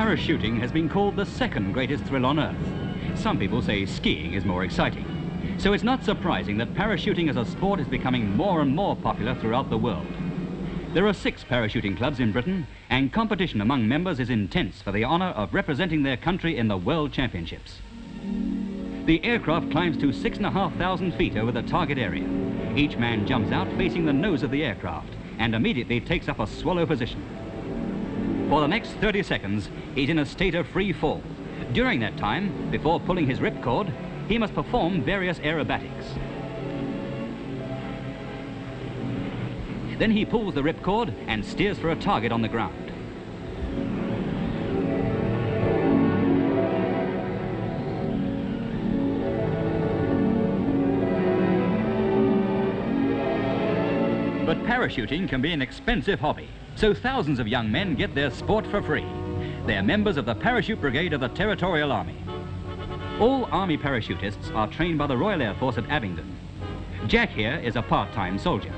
Parachuting has been called the second greatest thrill on Earth. Some people say skiing is more exciting. So it's not surprising that parachuting as a sport is becoming more and more popular throughout the world. There are 6 parachuting clubs in Britain, and competition among members is intense for the honor of representing their country in the World Championships. The aircraft climbs to 6,500 feet over the target area. Each man jumps out facing the nose of the aircraft and immediately takes up a swallow position. For the next 30 seconds, he's in a state of free fall. During that time, before pulling his ripcord, he must perform various aerobatics. Then he pulls the ripcord and steers for a target on the ground. But parachuting can be an expensive hobby, so thousands of young men get their sport for free. They're members of the Parachute Brigade of the Territorial Army. All Army parachutists are trained by the Royal Air Force at Abingdon. Jack here is a part-time soldier.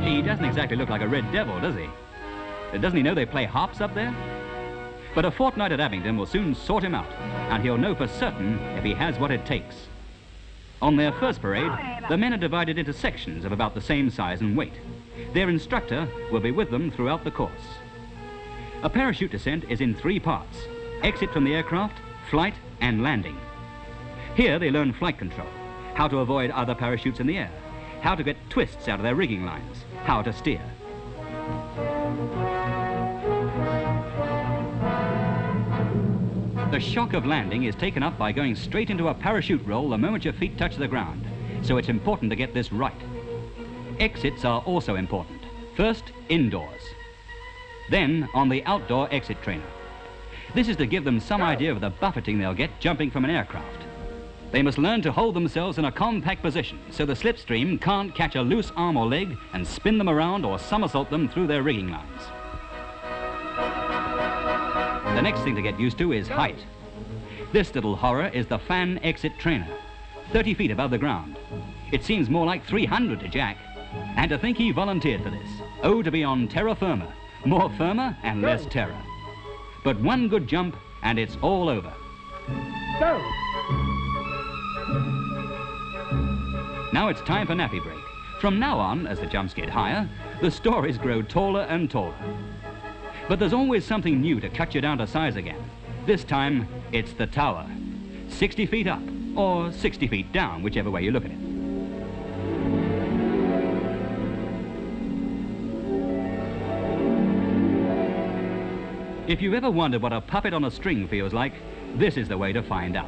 He doesn't exactly look like a red devil, does he? Doesn't he know they play harps up there? But a fortnight at Abingdon will soon sort him out, and he'll know for certain if he has what it takes. On their first parade, the men are divided into sections of about the same size and weight. Their instructor will be with them throughout the course. A parachute descent is in 3 parts: exit from the aircraft, flight, and landing. Here they learn flight control, how to avoid other parachutes in the air, how to get twists out of their rigging lines, how to steer. The shock of landing is taken up by going straight into a parachute roll the moment your feet touch the ground, so it's important to get this right. Exits are also important. First, indoors. Then, on the outdoor exit trainer. This is to give them some idea of the buffeting they'll get jumping from an aircraft. They must learn to hold themselves in a compact position so the slipstream can't catch a loose arm or leg and spin them around or somersault them through their rigging lines. The next thing to get used to is height. This little horror is the fan exit trainer, 30 feet above the ground. It seems more like 300 to Jack. And to think he volunteered for this. Oh, to be on terra firma. More firmer and less terror. But one good jump and it's all over. Go! Now it's time for nappy break. From now on, as the jumps get higher, the stories grow taller and taller. But there's always something new to cut you down to size again. This time, it's the tower. 60 feet up, or 60 feet down, whichever way you look at it. If you've ever wondered what a puppet on a string feels like, this is the way to find out.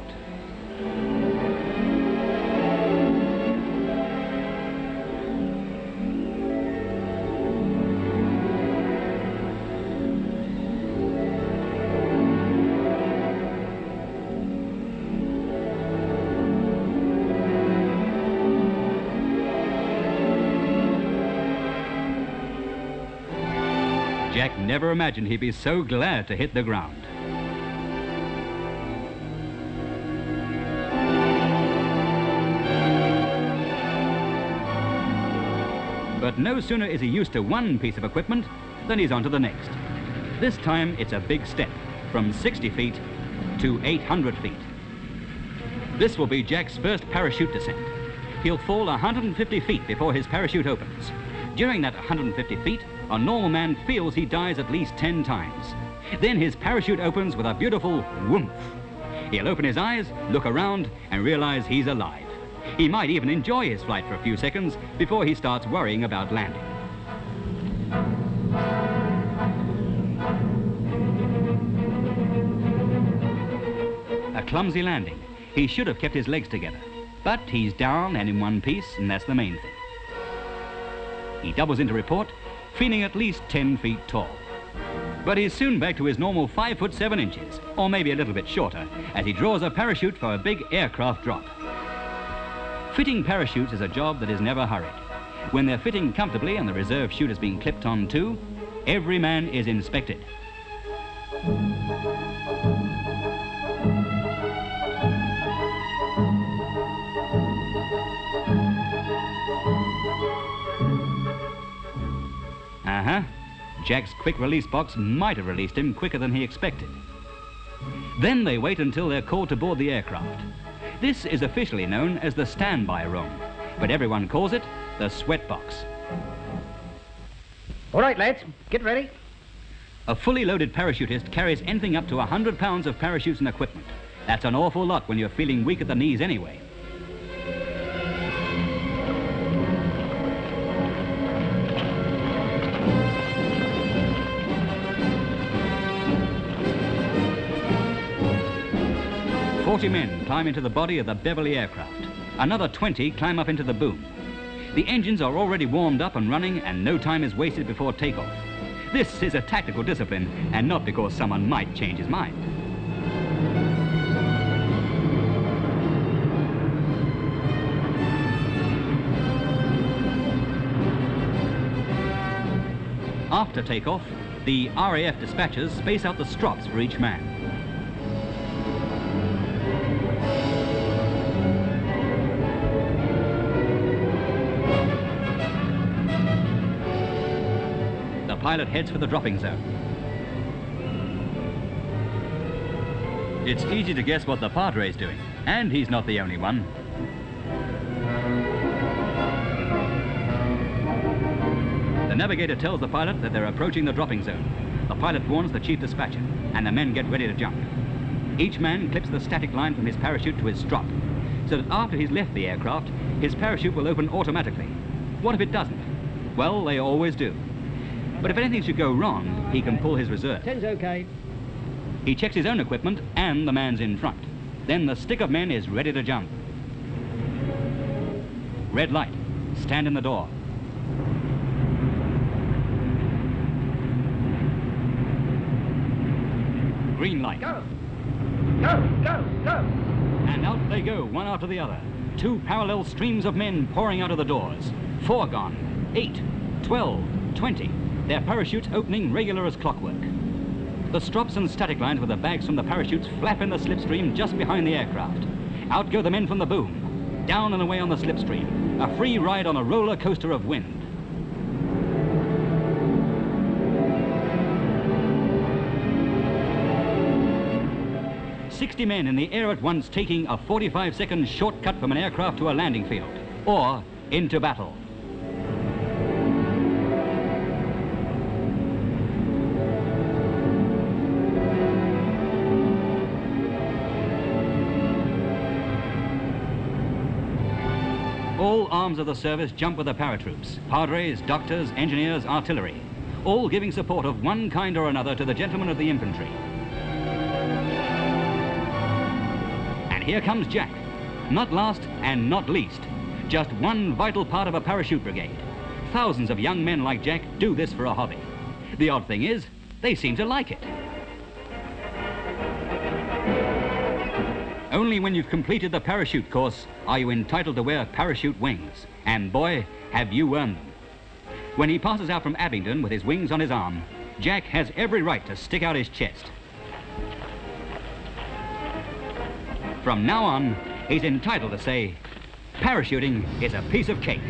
Jack never imagined he'd be so glad to hit the ground. But no sooner is he used to one piece of equipment than he's on to the next. This time it's a big step, from 60 feet to 800 feet. This will be Jack's first parachute descent. He'll fall 150 feet before his parachute opens. During that 150 feet, a normal man feels he dies at least 10 times. Then his parachute opens with a beautiful whoomph. He'll open his eyes, look around, and realize he's alive. He might even enjoy his flight for a few seconds before he starts worrying about landing. A clumsy landing. He should have kept his legs together, but he's down and in one piece, and that's the main thing. He doubles into report, feeling at least 10 feet tall. But he's soon back to his normal 5 foot 7 inches, or maybe a little bit shorter, as he draws a parachute for a big aircraft drop. Fitting parachutes is a job that is never hurried. When they're fitting comfortably and the reserve chute has been clipped on too, every man is inspected. Jack's quick release box might have released him quicker than he expected. Then they wait until they're called to board the aircraft. This is officially known as the standby room, but everyone calls it the sweat box. All right, lads, get ready. A fully loaded parachutist carries anything up to 100 pounds of parachutes and equipment. That's an awful lot when you're feeling weak at the knees anyway. "40 men climb into the body of the Beverly aircraft. Another 20 climb up into the boom. The engines are already warmed up and running, and no time is wasted before takeoff. This is a tactical discipline, and not because someone might change his mind. After takeoff, the RAF dispatchers space out the strops for each man. The pilot heads for the dropping zone. It's easy to guess what the Padre's doing, and he's not the only one. The navigator tells the pilot that they're approaching the dropping zone. The pilot warns the chief dispatcher, and the men get ready to jump. Each man clips the static line from his parachute to his strop, so that after he's left the aircraft, his parachute will open automatically. What if it doesn't? Well, they always do. But if anything should go wrong, he can pull his reserve. 10's okay. He checks his own equipment and the man's in front. Then the stick of men is ready to jump. Red light. Stand in the door. Green light. Go! Go! Go! Go! And out they go, one after the other. 2 parallel streams of men pouring out of the doors. 4 gone. 8, 12, 20. Their parachutes opening regular as clockwork. The strops and static lines with the bags from the parachutes flap in the slipstream just behind the aircraft. Out go the men from the boom. Down and away on the slipstream. A free ride on a roller coaster of wind. "60 men in the air at once, taking a 45-second shortcut from an aircraft to a landing field, or into battle." All arms of the service jump with the paratroops: padres, doctors, engineers, artillery, all giving support of one kind or another to the gentlemen of the infantry. And here comes Jack, not last and not least, just one vital part of a parachute brigade. Thousands of young men like Jack do this for a hobby. The odd thing is, they seem to like it. Only when you've completed the parachute course are you entitled to wear parachute wings. And boy, have you earned them. When he passes out from Abingdon with his wings on his arm, Jack has every right to stick out his chest. From now on, he's entitled to say, "Parachuting is a piece of cake."